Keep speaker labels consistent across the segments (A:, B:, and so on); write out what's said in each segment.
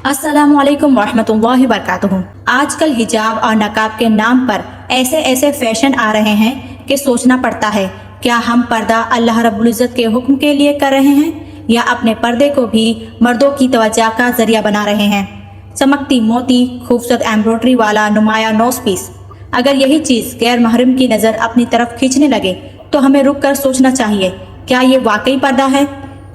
A: अस्सलाम वालेकुम रहमतुल्लाहि वबरकातुहू। आजकल हिजाब और नकाब के नाम पर ऐसे ऐसे फैशन आ रहे हैं कि सोचना पड़ता है, क्या हम पर्दा अल्लाह रब्बुल इज़्ज़त के हुक्म के लिए कर रहे हैं या अपने पर्दे को भी मर्दों की तवज्जो का जरिया बना रहे हैं। चमकती मोती, खूबसूरत एम्ब्रॉयडरी वाला नुमाया नोज पीस, अगर यही चीज़ गैर महरम की नज़र अपनी तरफ खींचने लगे तो हमें रुक कर सोचना चाहिए, क्या ये वाकई पर्दा है।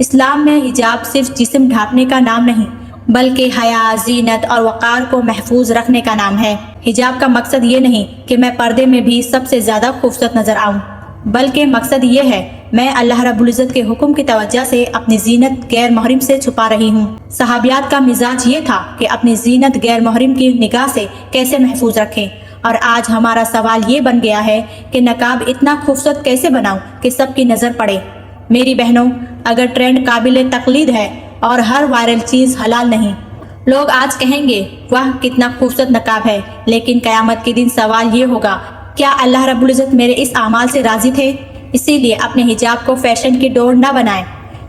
A: इस्लाम में हिजाब सिर्फ जिस्म ढांपने का नाम नहीं बल्कि हया, जीनत और वक़ार को महफूज रखने का नाम है। हिजाब का मकसद ये नहीं कि मैं पर्दे में भी सबसे ज़्यादा खूबसूरत नज़र आऊँ, बल्कि मकसद ये है मैं अल्लाह रब्बुल इज़्ज़त के हुक्म की तवज्जो से अपनी जीनत गैर महरम से छुपा रही हूँ। सहाबियात का मिजाज ये था कि अपनी जीनत गैर महरम की निगाह से कैसे महफूज रखें, और आज हमारा सवाल ये बन गया है कि नकाब इतना खूबसूरत कैसे बनाऊँ कि सबकी नज़र पड़े। मेरी बहनों, अगर ट्रेंड काबिल तकलीद है और हर वायरल चीज़ हलाल नहीं, लोग आज कहेंगे वाह कितना खूबसूरत नकाब है, लेकिन क़यामत के दिन सवाल ये होगा, क्या अल्लाह रब्बुल इज़्ज़त मेरे इस आमाल से राज़ी थे। इसीलिए अपने हिजाब को फैशन की डोर न बनाएं,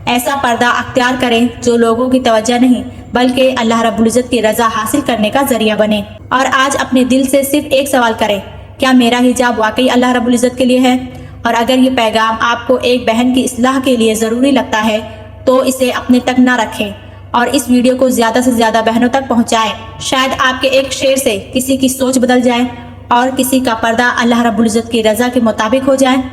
A: ऐसा पर्दा अख्तियार करें जो लोगों की तवज्जो नहीं बल्कि अल्लाह रब्बुल इज़्ज़त की रज़ा हासिल करने का जरिया बने। और आज अपने दिल से सिर्फ एक सवाल करें, क्या मेरा हिजाब वाकई अल्लाह रब्बुल इज़्ज़त के लिए है। और अगर ये पैगाम आपको एक बहन की इस्लाह के लिए ज़रूरी लगता है तो इसे अपने तक ना रखें और इस वीडियो को ज़्यादा से ज़्यादा बहनों तक पहुँचाएं। शायद आपके एक शेयर से किसी की सोच बदल जाए और किसी का पर्दा अल्लाह रब्बुल इज़्ज़त की रज़ा के मुताबिक हो जाए।